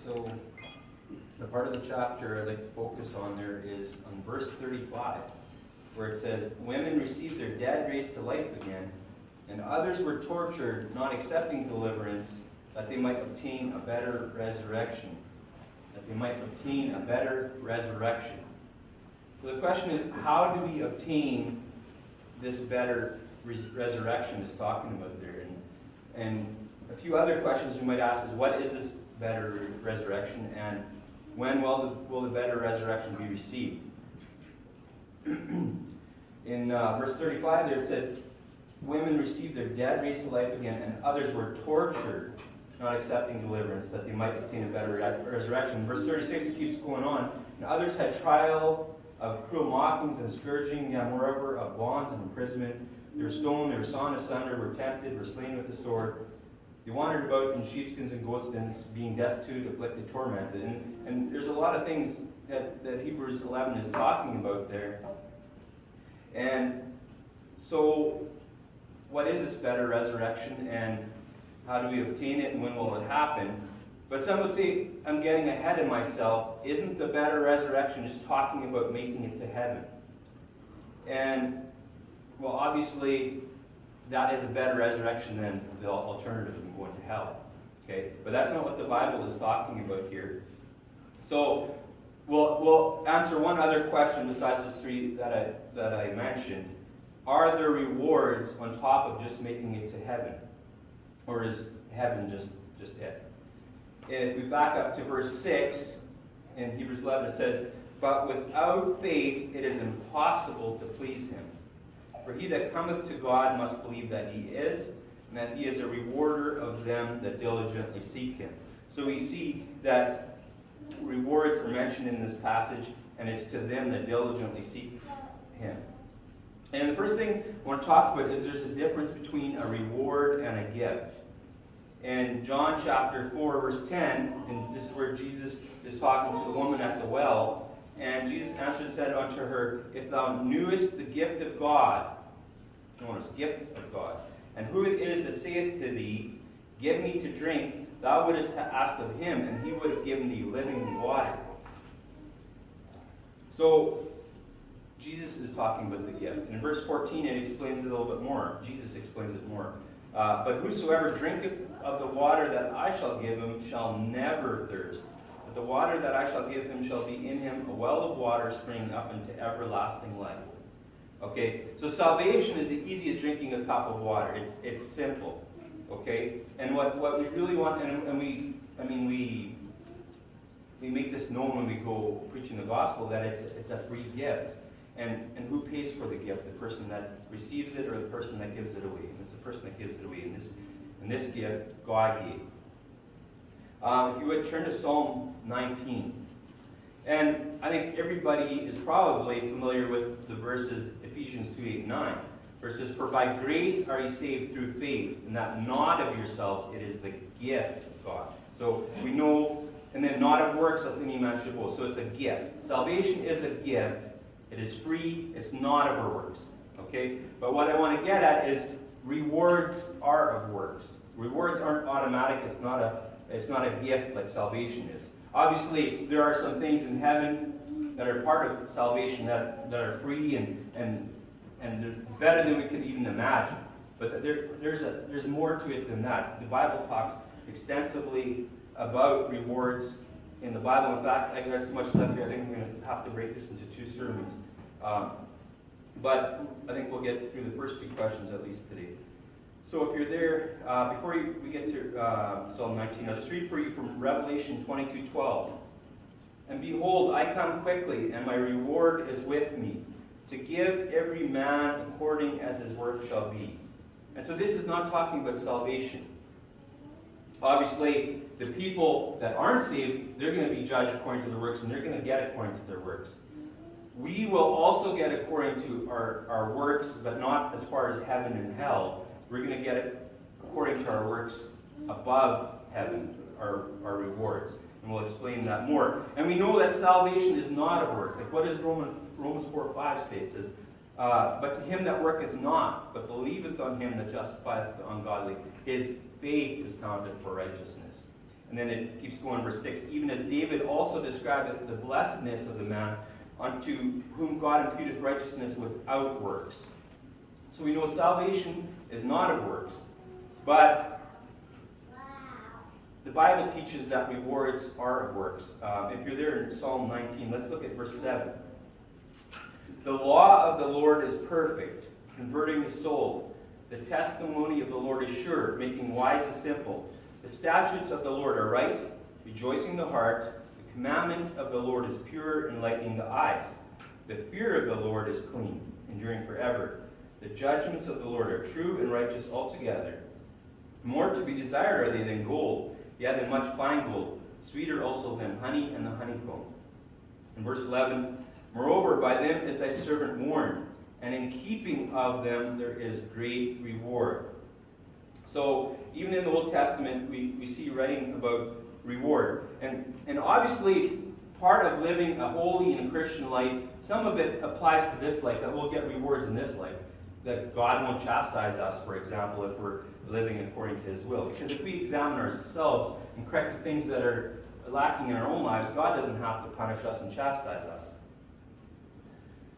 So the part of the chapter I'd like to focus on there is on verse 35, where it says, women received their dead raised to life again, and others were tortured, not accepting deliverance, that they might obtain a better resurrection. That they might obtain a better resurrection. So the question is, how do we obtain this better resurrection it's talking about there? And a few other questions we might ask is, what is this better resurrection, and when will the better resurrection be received? In verse 35 there it said, women received their dead raised to life again, and others were tortured, not accepting deliverance, that they might obtain a better resurrection. Verse 36, it keeps going on. And others had trial of cruel mockings and scourging, yeah, moreover, of bonds and imprisonment. They were stoned, they were sawn asunder, were tempted, were slain with the sword. They wandered about in sheepskins and goatskins, being destitute, afflicted, tormented. And there's a lot of things that Hebrews 11 is talking about there. And so, what is this better resurrection, and how do we obtain it, and when will it happen? But some would say, I'm getting ahead of myself. Isn't the better resurrection just talking about making it to heaven? And, well, obviously, that is a better resurrection than the alternative of going to hell. Okay? But that's not what the Bible is talking about here. So, we'll answer one other question besides the three that I mentioned. Are there rewards on top of just making it to heaven? Or is heaven just it? And if we back up to verse 6 in Hebrews 11, it says, but without faith it is impossible to please him. For he that cometh to God must believe that he is, and that he is a rewarder of them that diligently seek him. So we see that rewards are mentioned in this passage, and it's to them that diligently seek him. And the first thing I want to talk about is there's a difference between a reward and a gift. In John chapter 4, verse 10, and this is where Jesus is talking to the woman at the well, and Jesus answered and said unto her, if thou knewest the gift of God, notice, gift of God, and who it is that saith to thee, give me to drink, thou wouldest have asked of him, and he would have given thee living water. So, Jesus is talking about the gift. And in verse 14, it explains it a little bit more. Jesus explains it more. But whosoever drinketh of the water that I shall give him shall never thirst. But the water that I shall give him shall be in him a well of water springing up into everlasting life. Okay, so salvation is the easiest drinking a cup of water. It's simple. Okay, and what we really want, and we make this known when we go preaching the gospel, that it's a free gift. And who pays for the gift? The person that receives it or the person that gives it away? And it's the person that gives it away. And this gift, God gave. If you would turn to Psalm 19. And I think everybody is probably familiar with the verses Ephesians 2:8-9. Where it says, for by grace are ye saved through faith, and that not of yourselves, it is the gift of God. So we know, and then not of works, lest any man should boast. So it's a gift. Salvation is a gift. It is free. It's not of our works. Okay? But what I want to get at is rewards are of works. Rewards aren't automatic. It's not a gift like salvation is. Obviously, there are some things in heaven that are part of salvation that are free and better than we could even imagine. But there's more to it than that. The Bible talks extensively about rewards in the Bible. In fact, I got so much left here, I think I'm going to have to break this into 2 sermons. But I think we'll get through the first 2 questions at least today. So if you're there, before we get to Psalm 19, I'll just read for you from Revelation 22:12. And behold, I come quickly, and my reward is with me, to give every man according as his work shall be. And so this is not talking about salvation. Obviously, the people that aren't saved, they're going to be judged according to their works, and they're going to get according to their works. We will also get according to our works, but not as far as heaven and hell. We're going to get it according to our works above heaven, our rewards. And we'll explain that more. And we know that salvation is not of works. Like what does Romans 4:5 say? It says, but to him that worketh not, but believeth on him that justifieth the ungodly, his faith is counted for righteousness. And then it keeps going, verse 6. Even as David also describeth the blessedness of the man unto whom God imputeth righteousness without works. So we know salvation is not of works. But the Bible teaches that rewards are of works. If you're there in Psalm 19, let's look at verse 7. The law of the Lord is perfect, converting the soul. The testimony of the Lord is sure, making wise the simple. The statutes of the Lord are right, rejoicing the heart. The commandment of the Lord is pure, enlightening the eyes. The fear of the Lord is clean, enduring forever. The judgments of the Lord are true and righteous altogether. More to be desired are they than gold, yea, than much fine gold, sweeter also than honey and the honeycomb. In verse 11, moreover, by them is thy servant warned, and in keeping of them there is great reward. So, even in the Old Testament, we see writing about reward. And obviously, part of living a holy and Christian life, some of it applies to this life, that we'll get rewards in this life. That God won't chastise us, for example, if we're living according to His will. Because if we examine ourselves and correct the things that are lacking in our own lives, God doesn't have to punish us and chastise us.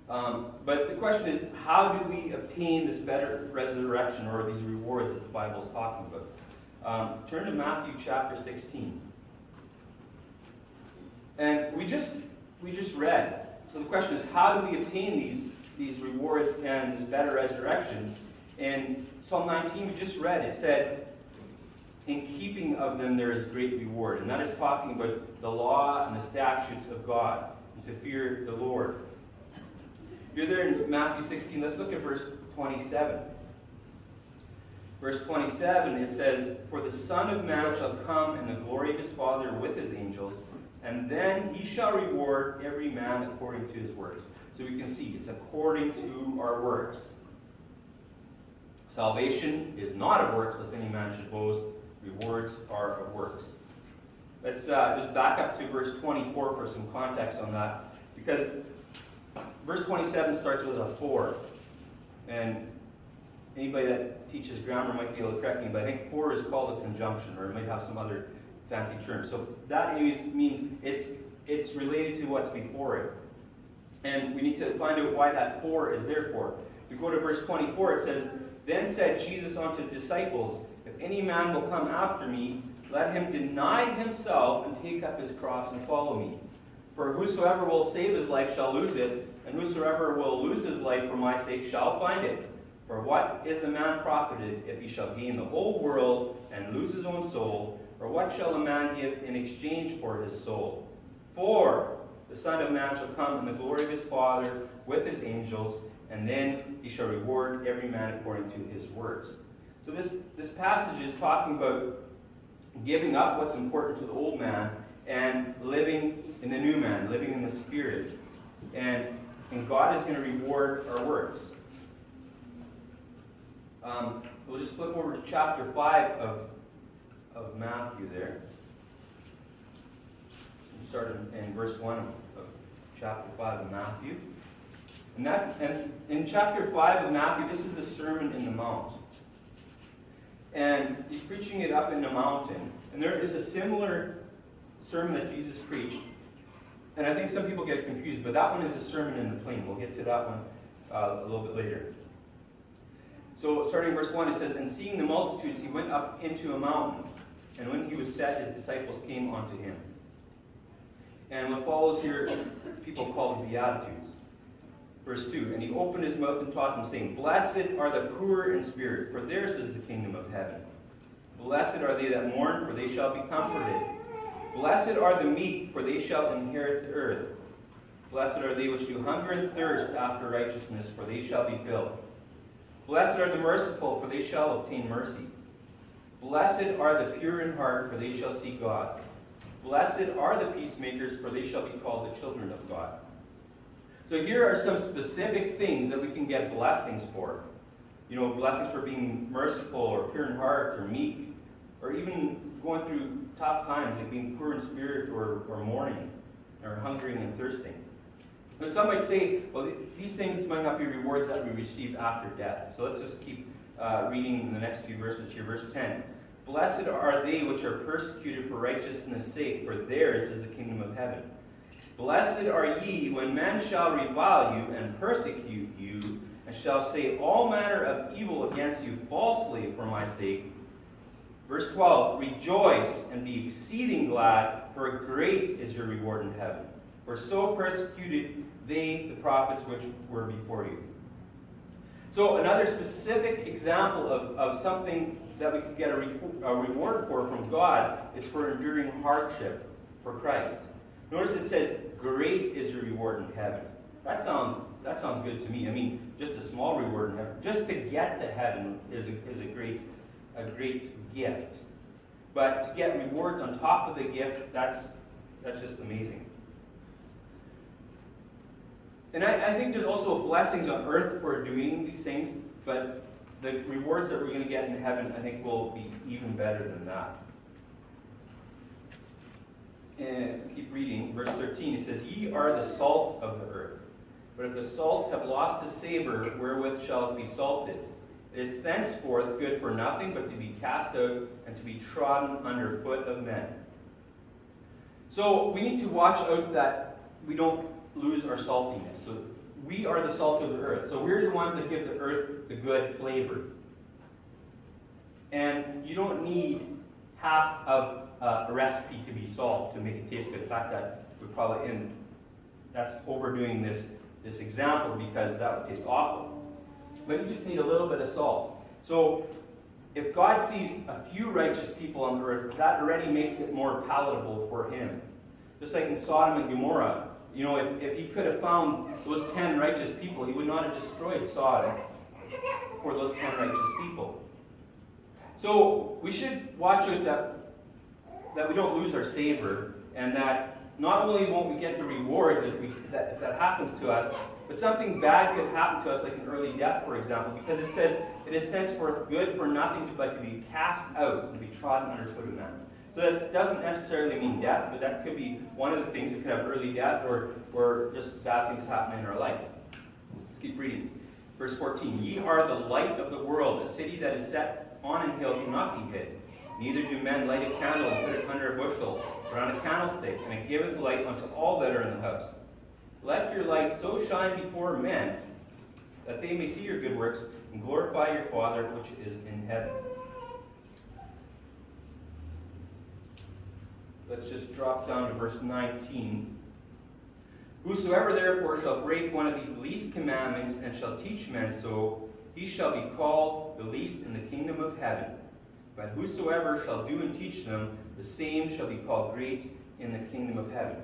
But the question is, how do we obtain this better resurrection, or these rewards that the Bible is talking about? Turn to Matthew chapter 16. And we just read. So the question is, how do we obtain these rewards and this better resurrection? In Psalm 19, we just read, it said, in keeping of them there is great reward. And that is talking about the law and the statutes of God, and to fear the Lord. You're there in Matthew 16. Let's look at verse 27. Verse 27, it says, for the Son of Man shall come in the glory of his Father with his angels, and then he shall reward every man according to his works. So we can see it's according to our works. Salvation is not of works, lest any man should boast. Rewards are of works. Let's just back up to verse 24 for some context on that. Because verse 27 starts with a for. And anybody that teaches grammar might be able to correct me, but I think for is called a conjunction, or it might have some other fancy term. So that means it's related to what's before it. And we need to find out why that for is there for. If we go to verse 24, it says, then said Jesus unto his disciples, if any man will come after me, let him deny himself and take up his cross and follow me. For whosoever will save his life shall lose it, and whosoever will lose his life for my sake shall find it. For what is a man profited if he shall gain the whole world and lose his own soul? Or what shall a man give in exchange for his soul? For the Son of Man shall come in the glory of his Father with his angels, and then he shall reward every man according to his works. So this passage is talking about giving up what's important to the old man and living in the new man, living in the Spirit. And God is going to reward our works. We'll just flip over to chapter 5 of Matthew there. We'll start in verse 1 of chapter 5 of Matthew. And in chapter 5 of Matthew, this is the Sermon in the Mount. And he's preaching it up in the mountain. And there is a similar sermon that Jesus preached. And I think some people get confused, but that one is a sermon in the plain. We'll get to that one a little bit later. So starting in verse 1, it says, and seeing the multitudes, he went up into a mountain. And when he was set, his disciples came unto him. And what follows here, people call the Beatitudes. Verse 2, and he opened his mouth and taught them, saying, blessed are the poor in spirit, for theirs is the kingdom of heaven. Blessed are they that mourn, for they shall be comforted. Blessed are the meek, for they shall inherit the earth. Blessed are they which do hunger and thirst after righteousness, for they shall be filled. Blessed are the merciful, for they shall obtain mercy. Blessed are the pure in heart, for they shall see God. Blessed are the peacemakers, for they shall be called the children of God. So here are some specific things that we can get blessings for. You know, blessings for being merciful, or pure in heart, or meek, or even going through tough times, like being poor in spirit, or mourning, or hungering and thirsting. But some might say, well, these things might not be rewards that we receive after death. So let's just keep reading the next few verses here. Verse 10. Blessed are they which are persecuted for righteousness' sake, for theirs is the kingdom of heaven. Blessed are ye when men shall revile you and persecute you, and shall say all manner of evil against you falsely for my sake. Verse 12, rejoice and be exceeding glad, for great is your reward in heaven. For so persecuted they the prophets which were before you. So another specific example of something that we could get a reward for from God is for enduring hardship for Christ. Notice it says, great is your reward in heaven. That sounds good to me. I mean, just a small reward in heaven. Just to get to heaven is a great gift. But to get rewards on top of the gift, that's just amazing. And I think there's also blessings on earth for doing these things, but the rewards that we're going to get in heaven, I think, will be even better than that. And keep reading, verse 13, it says, ye are the salt of the earth. But if the salt have lost its savor, wherewith shall it be salted? It is thenceforth good for nothing but to be cast out and to be trodden under foot of men. So we need to watch out that we don't lose our saltiness. So we are the salt of the earth. So we're the ones that give the earth the good flavor. And you don't need half of a recipe to be salt to make it taste good. In fact, that's overdoing this example because that would taste awful. But you just need a little bit of salt. So if God sees a few righteous people on the earth, that already makes it more palatable for him. Just like in Sodom and Gomorrah, if he could have found those 10 righteous people, he would not have destroyed Sodom for those 10 righteous people. So we should watch out that we don't lose our savor, and that not only won't we get the rewards if that happens to us, but something bad could happen to us, like an early death, for example, because it says, it is henceforth good for nothing but to be cast out and to be trodden under foot of man. So that doesn't necessarily mean death, but that could be one of the things. It could have early death or just bad things happen in our life. Let's keep reading. Verse 14, ye are the light of the world. A city that is set on an hill cannot be hid. Neither do men light a candle and put it under a bushel, but on a candlestick, and it giveth light unto all that are in the house. Let your light so shine before men, that they may see your good works, and glorify your Father which is in heaven. Let's just drop down to verse 19. Whosoever therefore shall break one of these least commandments, and shall teach men so, he shall be called the least in the kingdom of heaven. But whosoever shall do and teach them, the same shall be called great in the kingdom of heaven.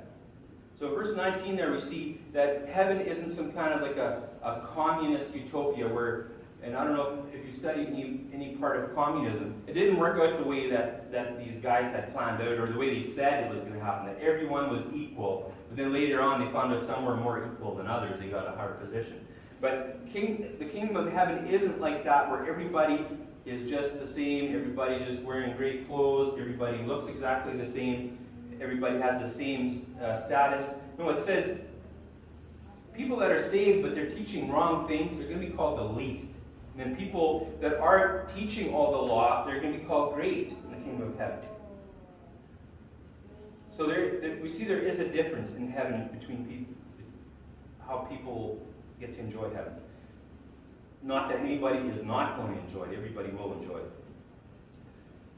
So verse 19 there we see that heaven isn't some kind of like a communist utopia where, and I don't know if you studied any part of communism, it didn't work out the way that these guys had planned out, or the way they said it was going to happen, that everyone was equal. But then later on they found out some were more equal than others, they got a higher position. But the kingdom of heaven isn't like that, where everybody is just the same, everybody's just wearing great clothes, everybody looks exactly the same, everybody has the same status. No, it says people that are saved but they're teaching wrong things, they're going to be called the least. And then people that are teaching all the law, they're going to be called great in the kingdom of heaven. So we see there is a difference in heaven between people, how people get to enjoy heaven. Not that anybody is not going to enjoy it. Everybody will enjoy it.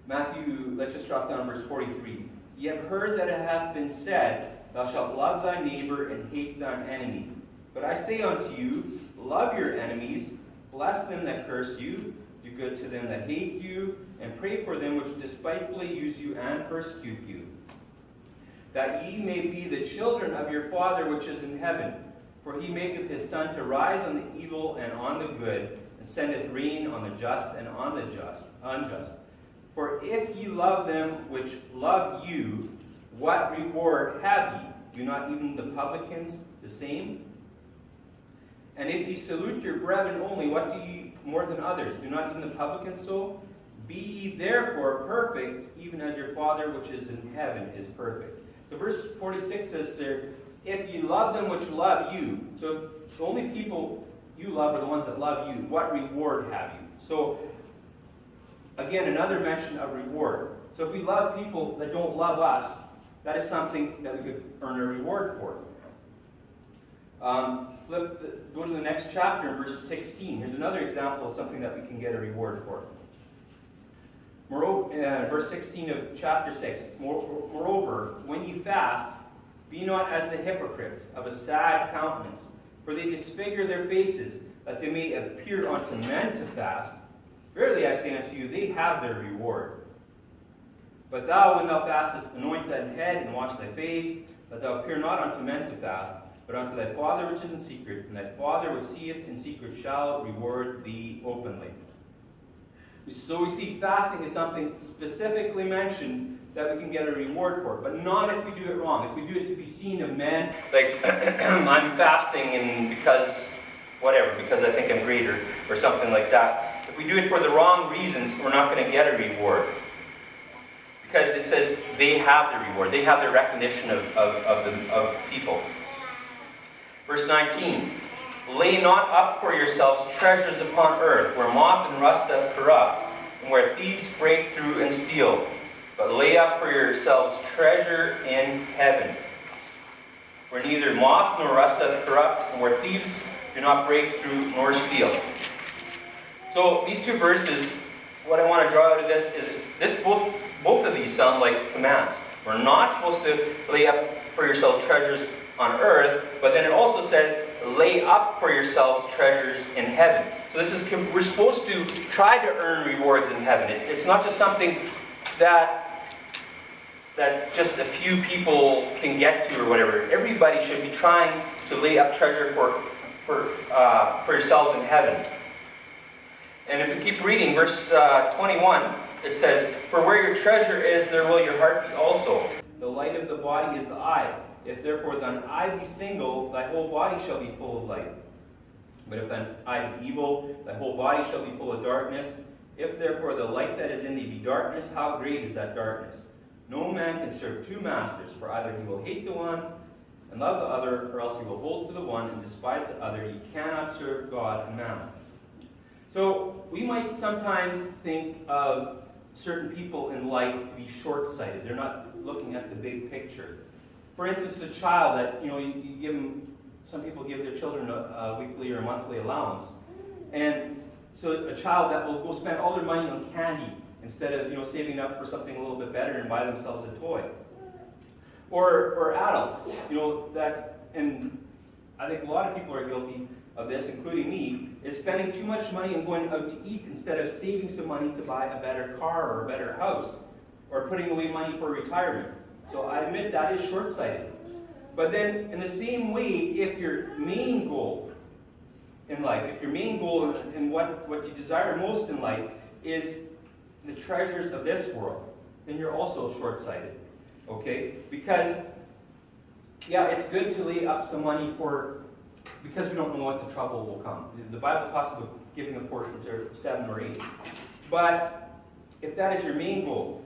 Matthew, let's just drop down verse 43. Ye have heard that it hath been said, thou shalt love thy neighbor and hate thine enemy. But I say unto you, love your enemies, bless them that curse you, do good to them that hate you, and pray for them which despitefully use you and persecute you, that ye may be the children of your Father which is in heaven. For he maketh his sun to rise on the evil and on the good, and sendeth rain on the just and on the unjust. For if ye love them which love you, what reward have ye? Do not even the publicans the same? And if ye salute your brethren only, what do ye more than others? Do not even the publicans so? Be ye therefore perfect, even as your Father which is in heaven is perfect. So verse 46 says there, if ye love them which love you, so the only people you love are the ones that love you, what reward have you? So again, another mention of reward. So if we love people that don't love us, that is something that we could earn a reward for. Go to the next chapter, in verse 16. Here's another example of something that we can get a reward for. Verse 16 of chapter 6. Moreover, when ye fast, be not as the hypocrites, of a sad countenance, for they disfigure their faces, that they may appear unto men to fast. Verily I say unto you, they have their reward. But thou, when thou fastest, anoint thy head and wash thy face, that thou appear not unto men to fast, but unto thy Father which is in secret, and thy Father which seeth in secret shall reward thee openly. So we see fasting is something specifically mentioned that we can get a reward for, but not if we do it wrong. If we do it to be seen of men, like I'm fasting and because I think I'm greater, or something like that. If we do it for the wrong reasons, we're not going to get a reward. Because it says they have the reward. They have the recognition of people. Verse 19. Lay not up for yourselves treasures upon earth, where moth and rust doth corrupt, and where thieves break through and steal. But lay up for yourselves treasure in heaven, where neither moth nor rust doth corrupt, and where thieves do not break through nor steal. So these two verses, what I want to draw out of this is both of these sound like commands. We're not supposed to lay up for yourselves treasures on earth, but then it also says, lay up for yourselves treasures in heaven. So we're supposed to try to earn rewards in heaven. It's not just something that just a few people can get to or whatever. Everybody should be trying to lay up treasure for yourselves in heaven. And if we keep reading, verse 21, it says, for where your treasure is, there will your heart be also. The light of the body is the eye. If therefore thine eye be single, thy whole body shall be full of light. But if thine eye be evil, thy whole body shall be full of darkness. If therefore the light that is in thee be darkness, how great is that darkness? No man can serve two masters, for either he will hate the one and love the other, or else he will hold to the one and despise the other. Ye cannot serve God and mammon. So we might sometimes think of certain people in life to be short-sighted. They're not looking at the big picture. For instance, a child that, you give them, some people give their children a weekly or monthly allowance. And so a child that will go spend all their money on candy instead of, saving up for something a little bit better and buy themselves a toy. Or adults, and I think a lot of people are guilty of this, including me, is spending too much money and going out to eat instead of saving some money to buy a better car or a better house, or putting away money for retirement. So I admit that is short-sighted. But then, in the same way, if your main goal in life, if your main goal and what you desire most in life is the treasures of this world, then you're also short-sighted. Okay? Because, it's good to lay up some money because we don't know what the trouble will come. The Bible talks about giving a portion to 7 or 8. But if that is your main goal,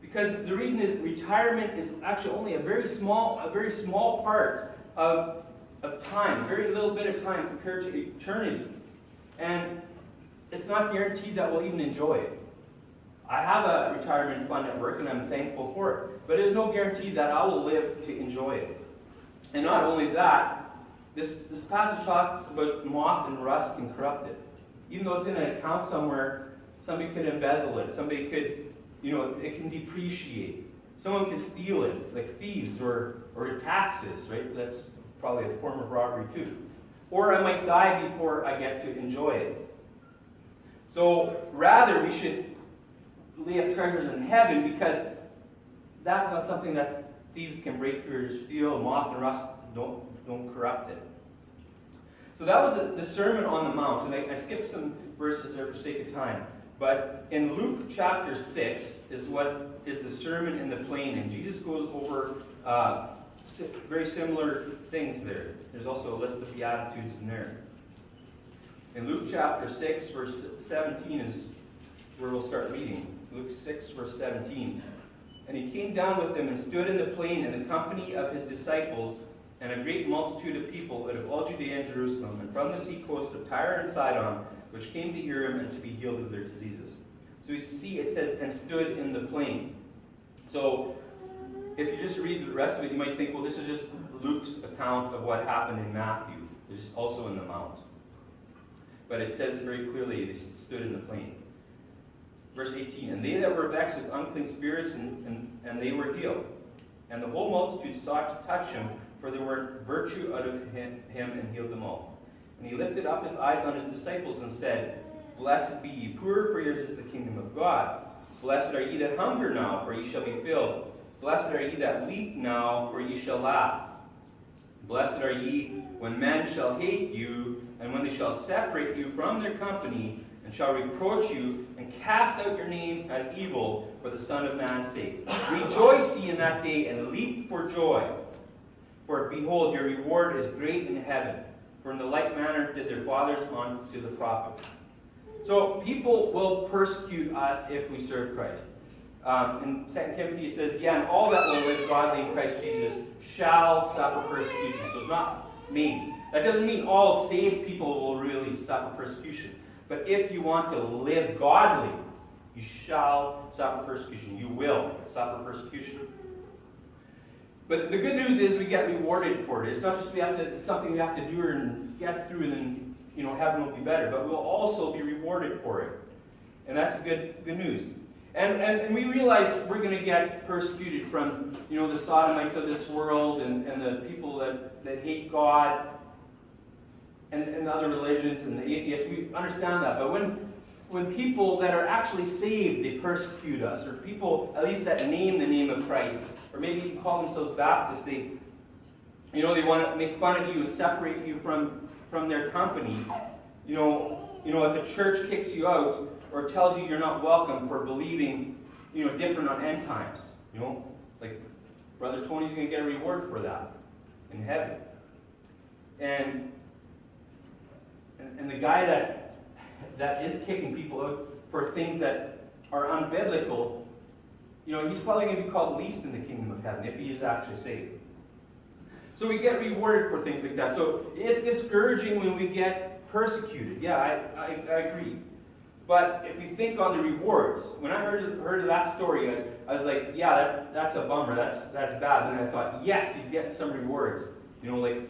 because the reason is retirement is actually only a very small part of time, very little bit of time compared to eternity. And it's not guaranteed that we'll even enjoy it. I have a retirement fund at work and I'm thankful for it. But there's no guarantee that I will live to enjoy it. And not only that, this passage talks about moth and rust can corrupt it. Even though it's in an account somewhere, somebody could embezzle it. Somebody could, it can depreciate. Someone can steal it, like thieves or taxes, right? That's probably a form of robbery too. Or I might die before I get to enjoy it. So rather, we should lay up treasures in heaven, because that's not something that thieves can break through or steal. Moth and rust don't corrupt it. So that was the Sermon on the Mount, and I skipped some verses there for sake of time. But in Luke chapter 6 is what is the Sermon in the Plain, and Jesus goes over very similar things there. There's also a list of Beatitudes in there. In Luke chapter 6, verse 17 is where we'll start reading. Luke 6, verse 17. And he came down with them and stood in the plain in the company of his disciples, and a great multitude of people out of all Judea and Jerusalem, and from the sea coast of Tyre and Sidon, which came to hear him and to be healed of their diseases. So So we see it says, and stood in the plain. So if you just read the rest of it, you might think, well, this is just Luke's account of what happened in Matthew. It's also in the Mount. But it says very clearly, they stood in the plain. Verse 18, and they that were vexed with unclean spirits, and they were healed. And the whole multitude sought to touch him, for there were virtue out of him, and healed them all. And he lifted up his eyes on his disciples and said, Blessed be ye poor, for yours is the kingdom of God. Blessed are ye that hunger now, for ye shall be filled. Blessed are ye that weep now, for ye shall laugh. Blessed are ye when men shall hate you, and when they shall separate you from their company, and shall reproach you, and cast out your name as evil for the Son of Man's sake. Rejoice ye in that day, and leap for joy. For behold, your reward is great in heaven. For in the like manner did their fathers unto the prophets. So people will persecute us if we serve Christ. In 2 Timothy it says, and all that will live godly in Christ Jesus shall suffer persecution. So it's not me. That doesn't mean all saved people will really suffer persecution. But if you want to live godly, you shall suffer persecution. You will suffer persecution. But the good news is we get rewarded for it. It's not just something we have to do and get through, and heaven will be better. But we'll also be rewarded for it. And that's good news. And we realize we're going to get persecuted from, the sodomites of this world and the people that hate God and the other religions and the atheists. We understand that. But when people that are actually saved, they persecute us, or people, at least that name the name of Christ, or maybe even call themselves Baptists, they want to make fun of you and separate you from their company. If a church kicks you out, or tells you you're not welcome for believing, different on end times. Like Brother Tony's going to get a reward for that in heaven. And the guy that is kicking people out for things that are unbiblical, he's probably going to be called least in the kingdom of heaven if he is actually saved. So we get rewarded for things like that. So it's discouraging when we get persecuted. Yeah, I agree. But if you think on the rewards, when I heard of that story, I was like, yeah, that's a bummer. That's bad. And then I thought, yes, he's getting some rewards. To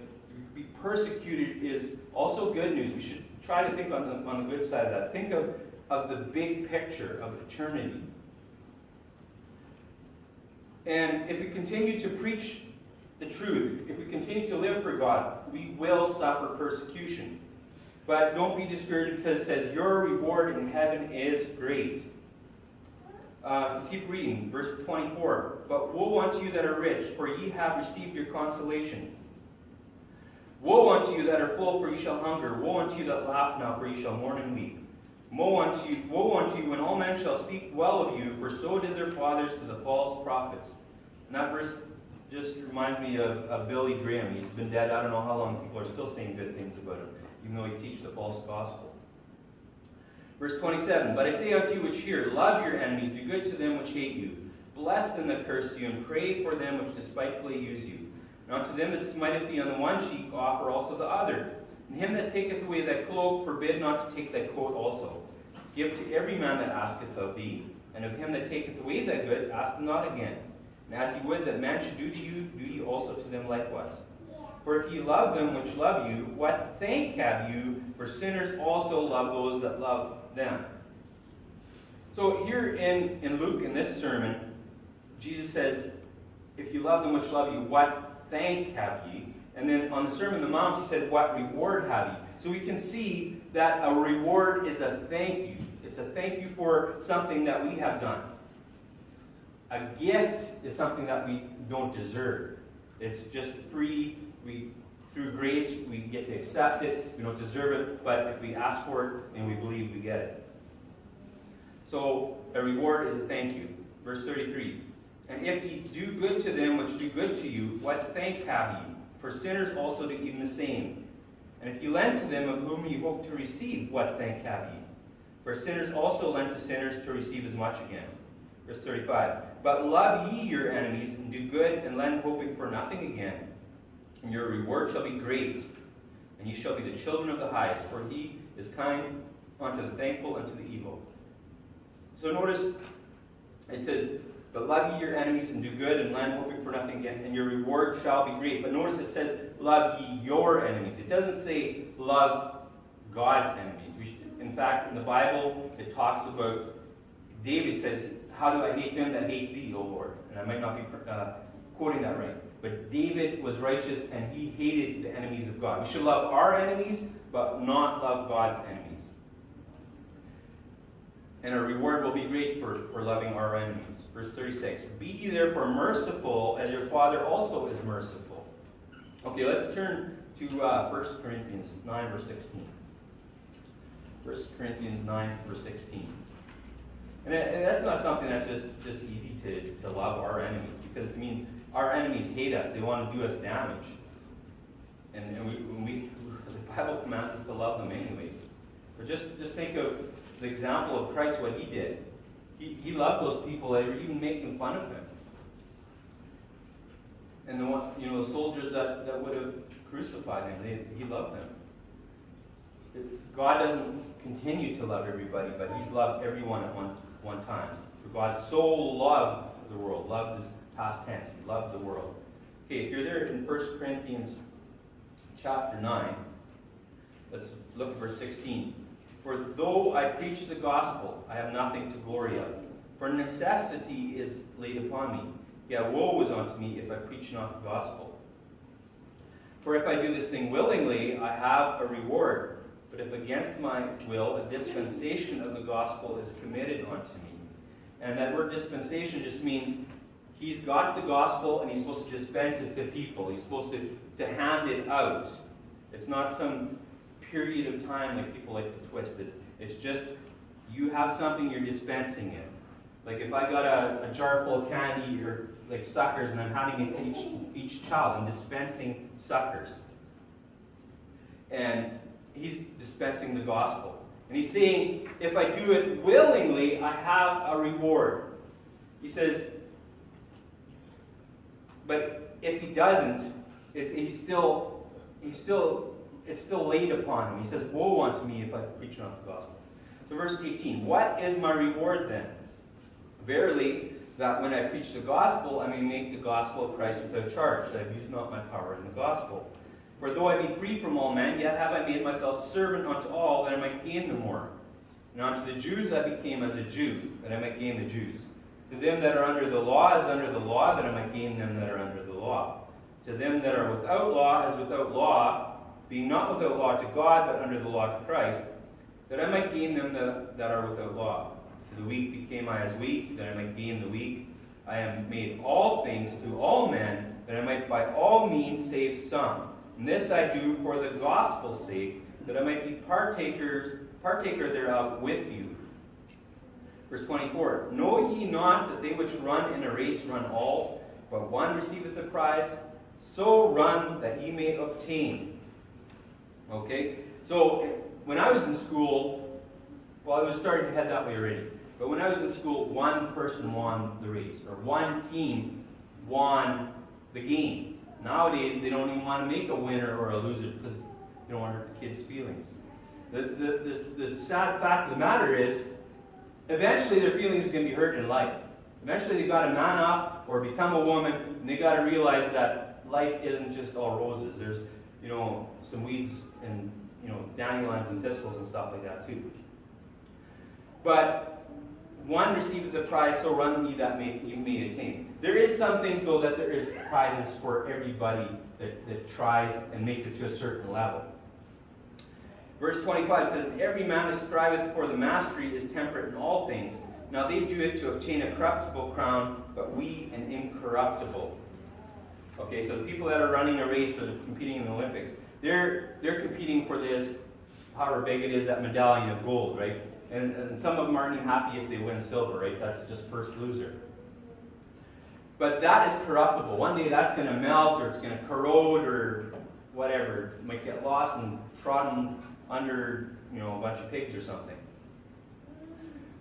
be persecuted is also good news. We should try to think on the good side of that. Think of the big picture of eternity. And if we continue to preach the truth, if we continue to live for God, we will suffer persecution. But don't be discouraged, because it says, your reward in heaven is great. Keep reading, verse 24. But woe unto you that are rich, for ye have received your consolation. Woe unto you that are full, for ye shall hunger. Woe unto you that laugh now, for ye shall mourn and weep. Woe unto you when all men shall speak well of you, for so did their fathers to the false prophets. And that verse just reminds me of Billy Graham. He's been dead I don't know how long. People are still saying good things about him, even though he teaches the false gospel. Verse 27, But I say unto you which hear, love your enemies, do good to them which hate you, bless them that curse you, and pray for them which despitefully use you. And unto them that smiteth thee on the one cheek, offer also the other. And him that taketh away thy cloak, forbid not to take thy coat also. Give to every man that asketh of thee, and of him that taketh away thy goods, ask them not again. And as ye would that man should do to you, do ye also to them likewise. For if ye love them which love you, what thank have you? For sinners also love those that love them. So here in Luke, in this sermon, Jesus says, if you love them which love you, what thank have ye? And then on the Sermon on the Mount, he said, what reward have ye? So we can see that a reward is a thank you. It's a thank you for something that we have done. A gift is something that we don't deserve. It's just free. Through grace, we get to accept it. We don't deserve it, but if we ask for it and we believe, we get it. So a reward is a thank you. Verse 33. And if ye do good to them which do good to you, what thank have ye? For sinners also do even the same. And if ye lend to them of whom ye hope to receive, what thank have ye? For sinners also lend to sinners to receive as much again. Verse 35. But love ye your enemies, and do good, and lend hoping for nothing again. And your reward shall be great, and ye shall be the children of the highest, for he is kind unto the thankful and to the evil. So notice, it says, but love ye your enemies and do good and lend, hoping for nothing again, and your reward shall be great. But notice it says, love ye your enemies. It doesn't say love God's enemies. In fact, in the Bible, it talks about, David says, how do I hate them that hate thee, O Lord? And I might not be quoting that right. But David was righteous and he hated the enemies of God. We should love our enemies, but not love God's enemies. And our reward will be great for loving our enemies. Verse 36, be ye therefore merciful, as your Father also is merciful. Okay, let's turn to 1 Corinthians 9, verse 16. 1 Corinthians 9, verse 16. And that's not something that's just easy to love our enemies. Because, I mean, our enemies hate us. They want to do us damage. And the Bible commands us to love them anyways. But just think of the example of Christ, what he did. He loved those people that were even making fun of him. And the soldiers that would have crucified him, he loved them. God doesn't continue to love everybody, but he's loved everyone at one time. For God so loved the world. Loved is past tense. He loved the world. Okay, if you're there in 1 Corinthians chapter 9, let's look at verse 16. For though I preach the gospel, I have nothing to glory of. For necessity is laid upon me. Yet woe is unto me if I preach not the gospel. For if I do this thing willingly, I have a reward. But if against my will, a dispensation of the gospel is committed unto me. And that word dispensation just means he's got the gospel and he's supposed to dispense it to people. He's supposed to hand it out. It's not some period of time like people like to twist it. It's just you have something, you're dispensing it. Like if I got a jar full of candy or like suckers and I'm handing it to each child, I'm dispensing suckers. And he's dispensing the gospel. And he's saying, if I do it willingly, I have a reward. He says, but if he doesn't, it's still laid upon him. He says, woe unto me if I preach not the gospel. So verse 18, what is my reward then? Verily, that when I preach the gospel, I may make the gospel of Christ without charge, that I use not my power in the gospel. For though I be free from all men, yet have I made myself servant unto all, that I might gain the more. And unto the Jews I became as a Jew, that I might gain the Jews. To them that are under the law as under the law, that I might gain them that are under the law. To them that are without law as without law, being not without law to God, but under the law to Christ, that I might gain them that are without law. To the weak became I as weak, that I might gain the weak. I am made all things to all men, that I might by all means save some. And this I do for the gospel's sake, that I might be partaker thereof with you. Verse 24, know ye not that they which run in a race run all, but one receiveth the prize? So run that ye may obtain. Okay? So, when I was in school, well, I was starting to head that way already. But when I was in school, one person won the race, or one team won the game. Nowadays, they don't even want to make a winner or a loser because they don't want to hurt the kids' feelings. The sad fact of the matter is, eventually their feelings are going to be hurt in life. Eventually they've got to man up or become a woman, and they've got to realize that life isn't just all roses. There's, some weeds and, dandelions and thistles and stuff like that too. But one receiveth the prize, so run ye that you may attain. There is some things, though, that there is prizes for everybody that tries and makes it to a certain level. Verse 25 says, every man that striveth for the mastery is temperate in all things. Now they do it to obtain a corruptible crown, but we an incorruptible. Okay, so the people that are running a race or competing in the Olympics, they're competing for this, however big it is, that medallion of gold, right? And some of them aren't even happy if they win silver, right? That's just first loser. But that is corruptible. One day that's going to melt, or it's going to corrode, or whatever. It might get lost and trodden under, a bunch of pigs or something.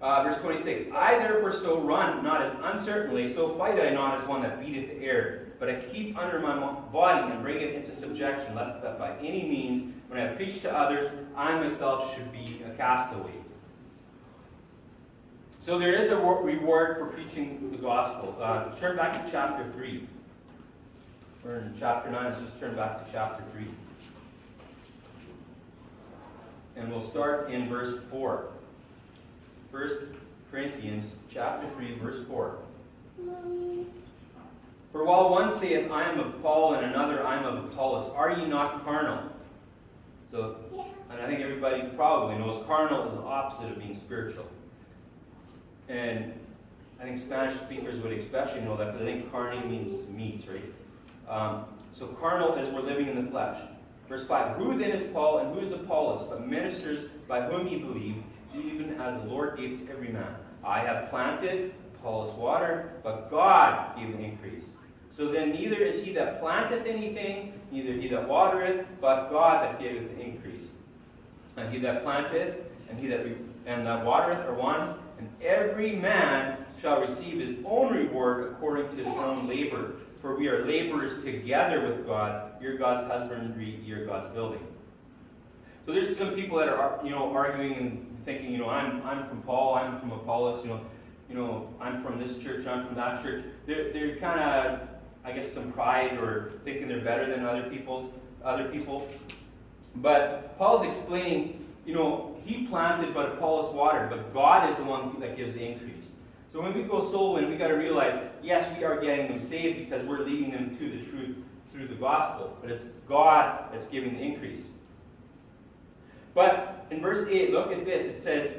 Verse 26, I therefore so run, not as uncertainly, so fight I not as one that beateth the air, but I keep under my body and bring it into subjection, lest that by any means, when I preach to others, I myself should be a castaway. So there is a reward for preaching the gospel. Turn back to chapter 3. We're in chapter 9, let's just turn back to chapter 3. And we'll start in verse 4. 1 Corinthians chapter 3, verse 4. For while one saith, I am of Paul, and another, I am of Apollos, are ye not carnal? So, and I think everybody probably knows carnal is the opposite of being spiritual. And I think Spanish speakers would especially know that, because I think carne means meat, right? So carnal is we're living in the flesh. Verse 5, who then is Paul and who is Apollos, but ministers by whom ye believe, even as the Lord gave to every man? I have planted, Apollos watered, but God gave the increase. So then neither is he that planteth anything, neither he that watereth, but God that giveth the increase. And he that planteth and he that watereth are one, and every man shall receive his own reward according to his own labor. For we are laborers together with God. You're God's husbandry, you're God's building. So there's some people that are, arguing and thinking, I'm from Paul, I'm from Apollos, I'm from this church, I'm from that church. They're kind of, I guess, some pride or thinking they're better than other people. But Paul's explaining, he planted, but Apollos watered, but God is the one that gives the increase. So when we go soul winning, we got to realize, yes, we are getting them saved because we're leading them to the truth through the gospel. But it's God that's giving the increase. But in verse 8, look at this. It says,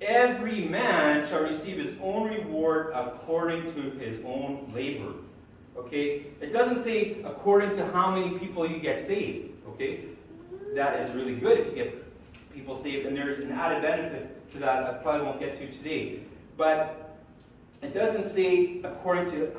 every man shall receive his own reward according to his own labor. Okay? It doesn't say according to how many people you get saved. Okay? That is really good if you get people saved. And there's an added benefit to that I probably won't get to today. But it doesn't say according to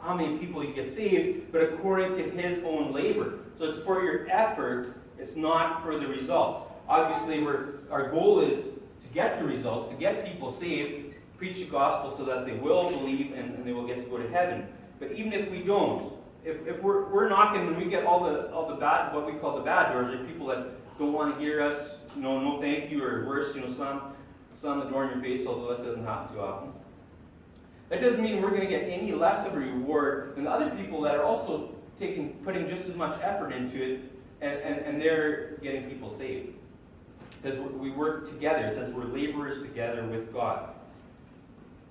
how many people you get saved, but according to his own labor. So it's for your effort, it's not for the results. Obviously, our goal is to get the results, to get people saved, preach the gospel so that they will believe and they will get to go to heaven. But even if we don't, if we're knocking and we get all the bad, what we call the bad doors, or people that don't want to hear us, no thank you, or worse, slam the door in your face, although that doesn't happen too often. That doesn't mean we're going to get any less of a reward than other people that are also putting just as much effort into it, and they're getting people saved. Because we work together. It says we're laborers together with God.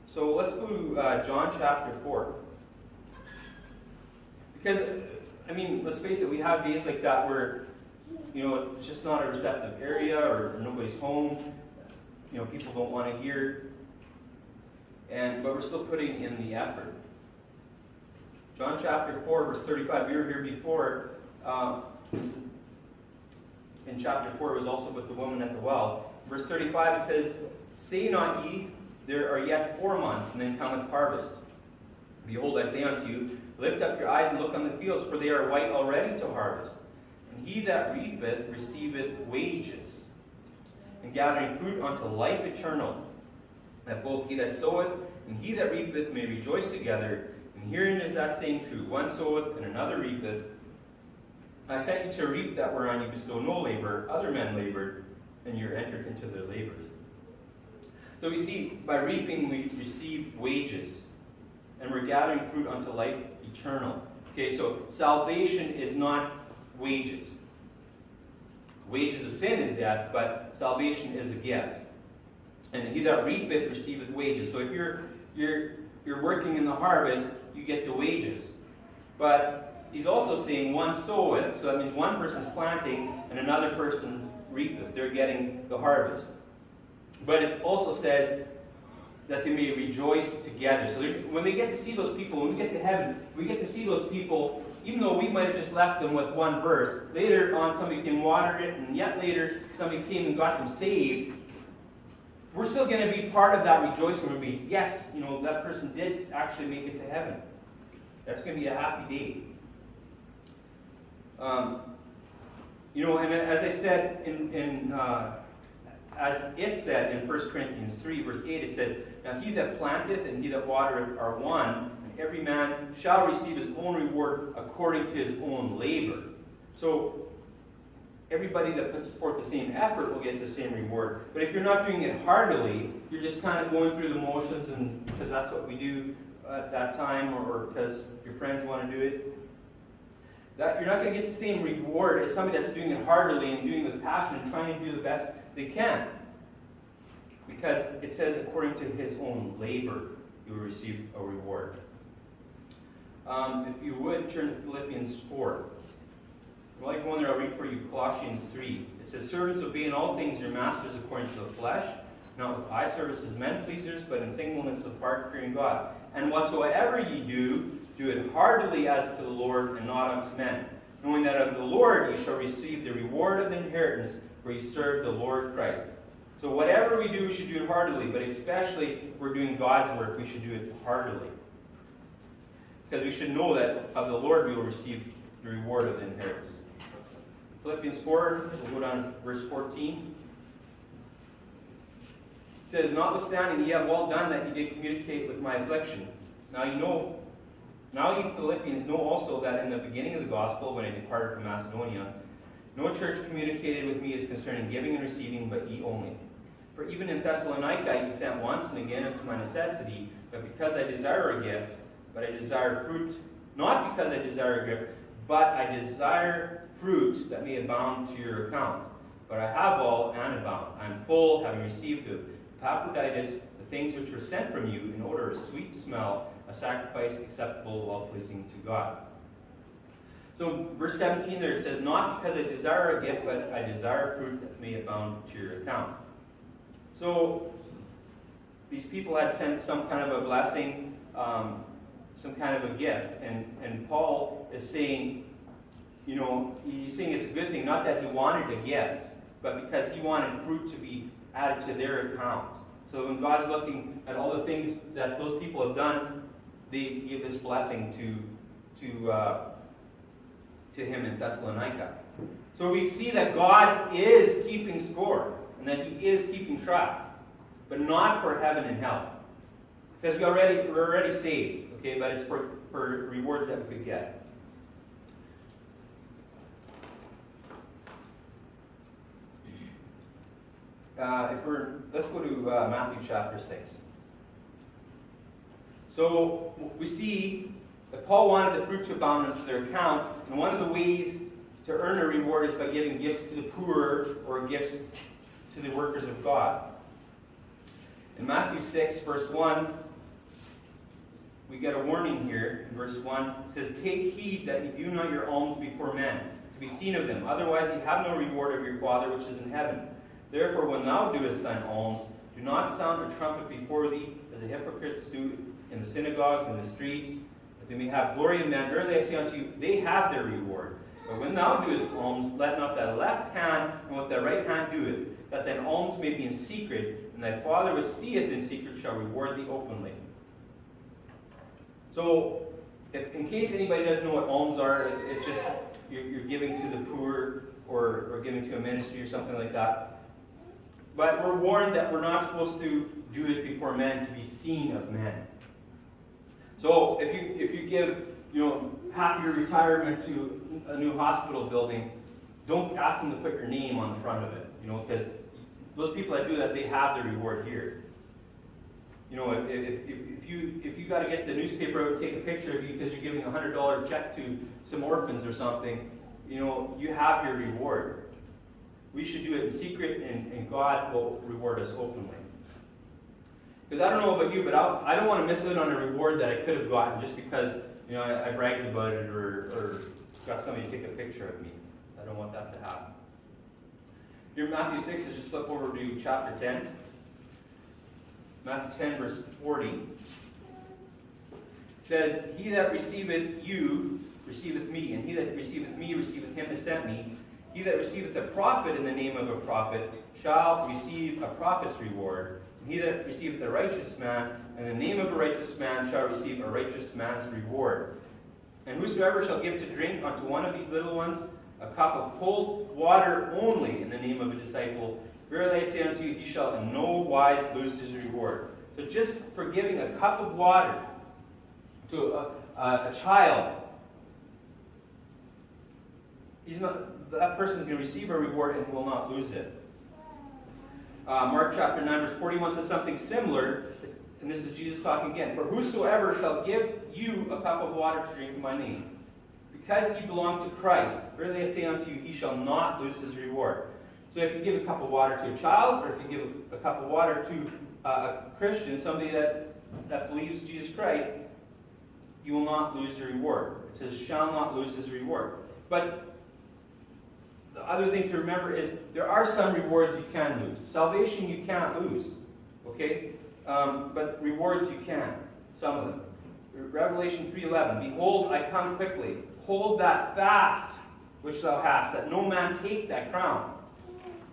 So let's go to John chapter 4. Because, let's face it, we have days like that where, it's just not a receptive area or nobody's home. People don't want to hear. But we're still putting in the effort. John chapter 4, verse 35. We were here before. In chapter 4, it was also with the woman at the well. Verse 35, it says, say not ye, there are yet 4 months, and then cometh harvest. Behold, I say unto you, lift up your eyes and look on the fields, for they are white already to harvest. And he that reapeth receiveth wages, and gathering fruit unto life eternal, that both he that soweth and he that reapeth may rejoice together. And herein is that saying true, one soweth and another reapeth. I sent you to reap that whereon you bestow no labor, other men labored, and you entered into their labors. So we see, by reaping we receive wages, and we're gathering fruit unto life eternal. Okay, so salvation is not wages. Wages of sin is death, but salvation is a gift. And he that reapeth receiveth wages. So if you're working in the harvest, you get the wages. But he's also saying one soweth, so that means one person's planting and another person reapeth. They're getting the harvest. But it also says that they may rejoice together. So when they get to see those people, when we get to heaven, we get to see those people, even though we might have just left them with one verse. Later on, somebody came and watered it, and yet later, somebody came and got them saved. We're still going to be part of that rejoicing. We're going to be, yes, that person did actually make it to heaven. That's going to be a happy day. And as I said, as it said in 1 Corinthians 3, verse 8, it said, now he that planteth and he that watereth are one, and every man shall receive his own reward according to his own labor. So everybody that puts forth the same effort will get the same reward. But if you're not doing it heartily, you're just kind of going through the motions and because that's what we do at that time or because your friends want to do it, that you're not going to get the same reward as somebody that's doing it heartily and doing it with passion and trying to do the best they can. Because it says, according to his own labor, you will receive a reward. If you would, turn to Philippians 4. While I go in there, I'll read for you Colossians 3. It says, servants, obey in all things your masters according to the flesh, not with eye service as men pleasers, but in singleness of heart, fearing God. And whatsoever ye do, do it heartily as to the Lord and not unto men, knowing that of the Lord ye shall receive the reward of the inheritance, for ye serve the Lord Christ. So whatever we do, we should do it heartily, but especially if we're doing God's work, we should do it heartily. Because we should know that of the Lord we will receive the reward of the inheritance. Philippians 4, we'll go down to verse 14. It says, notwithstanding ye have well done that ye did communicate with my affliction. Now ye Philippians know also that in the beginning of the gospel, when I departed from Macedonia, no church communicated with me as concerning giving and receiving, but ye only. For even in Thessalonica ye sent once and again unto my necessity, but because I desire a gift, but I desire fruit, not because I desire a gift, but I desire fruit that may abound to your account. But I have all and abound. I am full, having received of Epaphroditus the things which were sent from you, in order of sweet smell, a sacrifice acceptable, well-pleasing to God. So verse 17 there, it says, not because I desire a gift, but I desire fruit that may abound to your account. So these people had sent some kind of a blessing, some kind of a gift. And Paul is saying, he's saying it's a good thing, not that he wanted a gift, but because he wanted fruit to be added to their account. So when God's looking at all the things that those people have done, they give this blessing to him in Thessalonica. So we see that God is keeping score and that he is keeping track, but not for heaven and hell. Because we're already saved, okay, but it's for rewards that we could get. Let's go to Matthew chapter 6. So we see that Paul wanted the fruit to abound into their account, and one of the ways to earn a reward is by giving gifts to the poor or gifts to the workers of God. In Matthew 6, verse 1, we get a warning here. In verse 1, it says, take heed that ye do not your alms before men, to be seen of them. Otherwise ye have no reward of your Father which is in heaven. Therefore, when thou doest thine alms, do not sound a trumpet before thee, as the hypocrites do in the synagogues and the streets, that they may have glory of men. Verily I say unto you, they have their reward. But when thou doest alms, let not thy left hand know what thy right hand doeth, that thine alms may be in secret, and thy Father which seeth in secret shall reward thee openly. So, if in case anybody doesn't know what alms are, it's just you're giving to the poor or giving to a ministry or something like that. But we're warned that we're not supposed to do it before men to be seen of men. So if you give half your retirement to a new hospital building, don't ask them to put your name on the front of it. Because those people that do that, they have their reward here. If you got to get the newspaper out and take a picture of you because you're giving a $100 check to some orphans or something, you have your reward. We should do it in secret, and God will reward us openly. Because I don't know about you, but I don't want to miss out on a reward that I could have gotten just because I bragged about it or got somebody to take a picture of me. I don't want that to happen. Here in Matthew 6, let's just flip over to chapter 10. Matthew 10, verse 40. It says, he that receiveth you receiveth me, and he that receiveth me receiveth him that sent me. He that receiveth a prophet in the name of a prophet shall receive a prophet's reward. And he that receiveth a righteous man in the name of a righteous man shall receive a righteous man's reward. And whosoever shall give to drink unto one of these little ones a cup of cold water only in the name of a disciple, verily I say unto you, he shall in no wise lose his reward. So just for giving a cup of water to a child, that person is going to receive a reward and will not lose it. Mark chapter 9, verse 41 says something similar, and this is Jesus talking again. For whosoever shall give you a cup of water to drink in my name, because ye belong to Christ, verily I say unto you, he shall not lose his reward. So if you give a cup of water to a child, or if you give a cup of water to a Christian, somebody that believes Jesus Christ, you will not lose your reward. It says, shall not lose his reward. But the other thing to remember is there are some rewards you can lose. Salvation you can't lose. Okay? But rewards you can. Some of them. Revelation 3:11. Behold, I come quickly. Hold that fast which thou hast, that no man take that crown.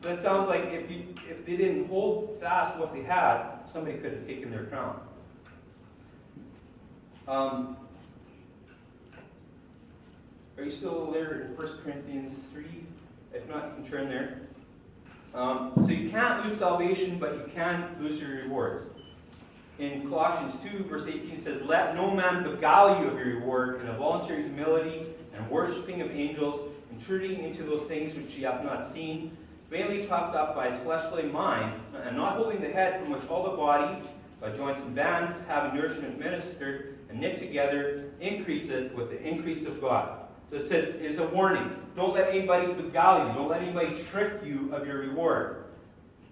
So it sounds like if they didn't hold fast what they had, somebody could have taken their crown. Are you still there in 1 Corinthians 3? If not, you can turn there. So you can't lose salvation, but you can lose your rewards. In Colossians 2, verse 18, it says, let no man beguile you of your reward in a voluntary humility and worshipping of angels, intruding into those things which ye have not seen, vainly puffed up by his fleshly mind, and not holding the head, from which all the body, by joints and bands, having nourishment ministered and knit together, increaseth with the increase of God. So it said, it's a warning. Don't let anybody beguile you. Don't let anybody trick you of your reward.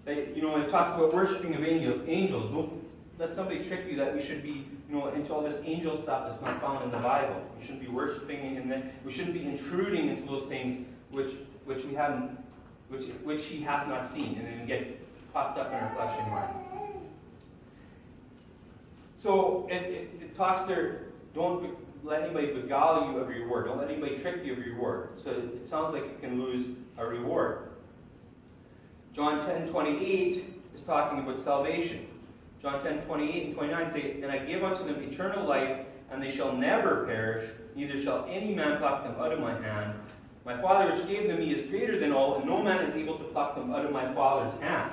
When it talks about worshiping of angels, don't let somebody trick you that we should be, into all this angel stuff that's not found in the Bible. We shouldn't be worshiping, and then we shouldn't be intruding into those things which he hath not seen, and then get puffed up in our flesh and mind. So it talks there. Don't let anybody beguile you of your reward. Don't let anybody trick you of your reward. So it sounds like you can lose a reward. John 10:28 is talking about salvation. John 10:28 and 29 say, and I give unto them eternal life, and they shall never perish, neither shall any man pluck them out of my hand. My Father which gave them me is greater than all, and no man is able to pluck them out of my Father's hand.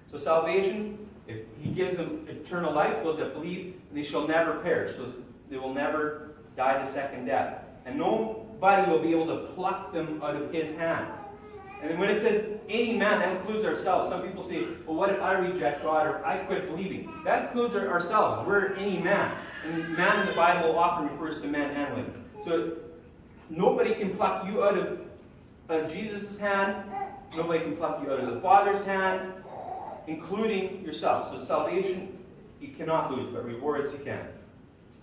So salvation, if he gives them eternal life, those that believe, they shall never perish. So they will never die the second death. And nobody will be able to pluck them out of his hand. And when it says any man, that includes ourselves. Some people say, well, what if I reject God or I quit believing? That includes ourselves. We're any man. And man in the Bible often refers to men and women. So nobody can pluck you out of Jesus' hand. Nobody can pluck you out of the Father's hand, including yourself. So salvation you cannot lose, but rewards you can.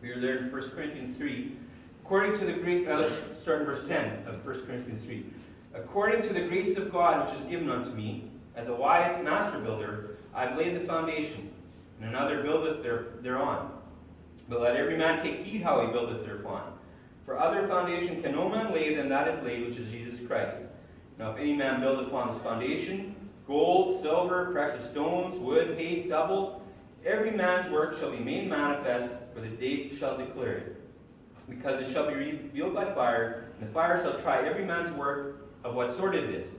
We are there in 1 Corinthians 3. According to the great, let's start in verse 10 of 1 Corinthians 3. According to the grace of God which is given unto me, as a wise master builder, I have laid the foundation, and another buildeth thereon. But let every man take heed how he buildeth thereupon. For other foundation can no man lay than that is laid, which is Jesus Christ. Now if any man build upon this foundation, gold, silver, precious stones, wood, hay, stubble, every man's work shall be made manifest, for the day shall declare it. Because it shall be revealed by fire, and the fire shall try every man's work of what sort it is.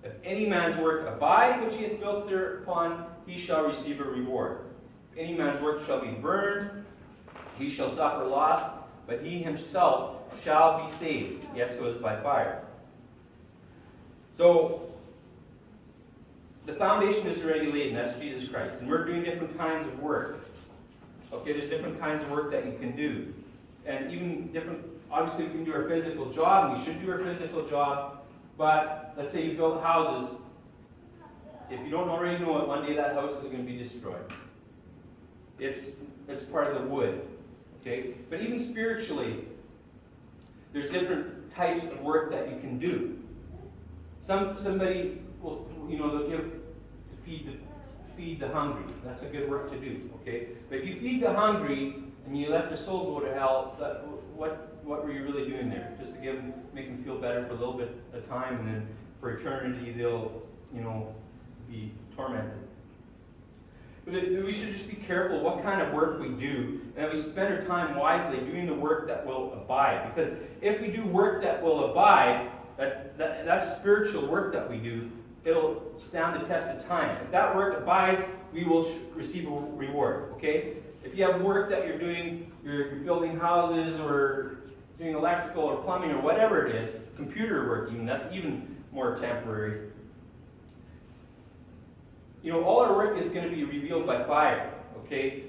If any man's work abide which he hath built thereupon, he shall receive a reward. If any man's work shall be burned, he shall suffer loss, but he himself shall be saved, yet so is by fire. So, the foundation is already laid, and that's Jesus Christ. And we're doing different kinds of work. Okay, there's different kinds of work that you can do. And even different, obviously we can do our physical job, and we should do our physical job. But let's say you build houses. If you don't already know it, one day that house is going to be destroyed. It's part of the wood. Okay? But even spiritually, there's different types of work that you can do. Somebody will, they'll give to feed the hungry. That's a good work to do. Okay? But if you feed the hungry and you let their soul go to hell, what were you really doing there? Just to make them feel better for a little bit of time, and then for eternity they'll, be tormented. But we should just be careful what kind of work we do, and that we spend our time wisely doing the work that will abide. Because if we do work that will abide, that's spiritual work that we do, it'll stand the test of time. If that work abides, we will receive a reward. Okay? If you have work that you're doing, you're building houses or doing electrical or plumbing or whatever it is, computer work even, that's even more temporary. You know, all our work is going to be revealed by fire, okay?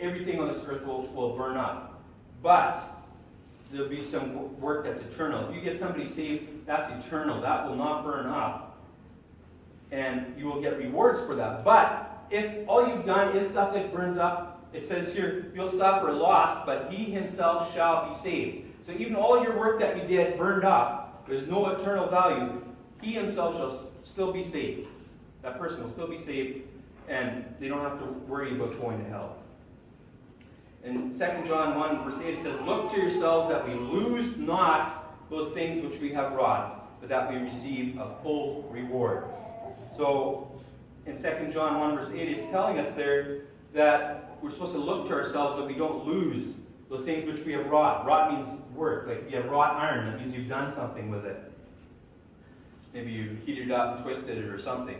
Everything on this earth will burn up. But there'll be some work that's eternal. If you get somebody saved, that's eternal. That will not burn up. And you will get rewards for that. But if all you've done is stuff that burns up, it says here, you'll suffer loss, but he himself shall be saved. So even all your work that you did burned up, there's no eternal value, he himself shall still be saved. That person will still be saved, and they don't have to worry about going to hell. In 2 John 1, verse 8, it says, "Look to yourselves that we lose not those things which we have wrought, but that we receive a full reward." So, in 2 John 1, verse 8, it's telling us there that we're supposed to look to ourselves that we don't lose those things which we have wrought. Wrought means work. Like if you have wrought iron, that means you've done something with it. Maybe you heated it up and twisted it or something.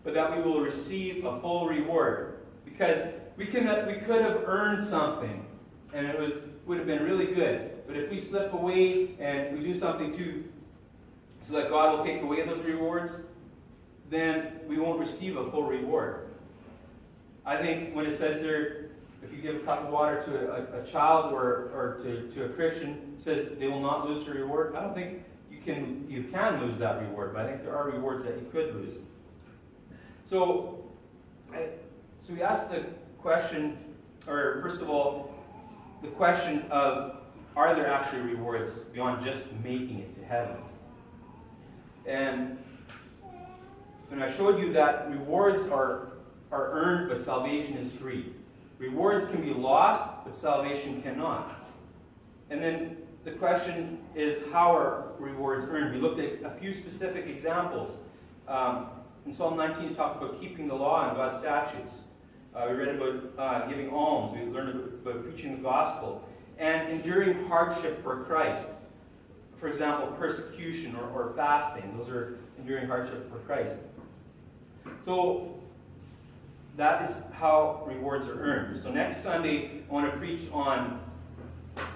But that we will receive a full reward. Because we could have earned something, and would have been really good. But if we slip away and we do something so that God will take away those rewards, then we won't receive a full reward. I think when it says there, if you give a cup of water to a child or to a Christian, it says they will not lose their reward. I don't think you can lose that reward, but I think there are rewards that you could lose. So we asked the question, or first of all, the question of, are there actually rewards beyond just making it to heaven? And I showed you that rewards are earned, but salvation is free. Rewards can be lost, but salvation cannot. And then the question is, how are rewards earned? We looked at a few specific examples. In Psalm 19, it talked about keeping the law and God's statutes. We read about giving alms. We learned about preaching the gospel. And enduring hardship for Christ. For example, persecution or fasting. Those are enduring hardship for Christ. So that is how rewards are earned. So next Sunday, I want to preach on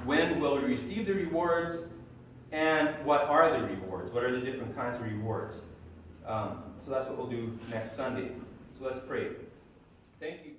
when will we receive the rewards and what are the rewards. What are the different kinds of rewards? So that's what we'll do next Sunday. So let's pray. Thank you.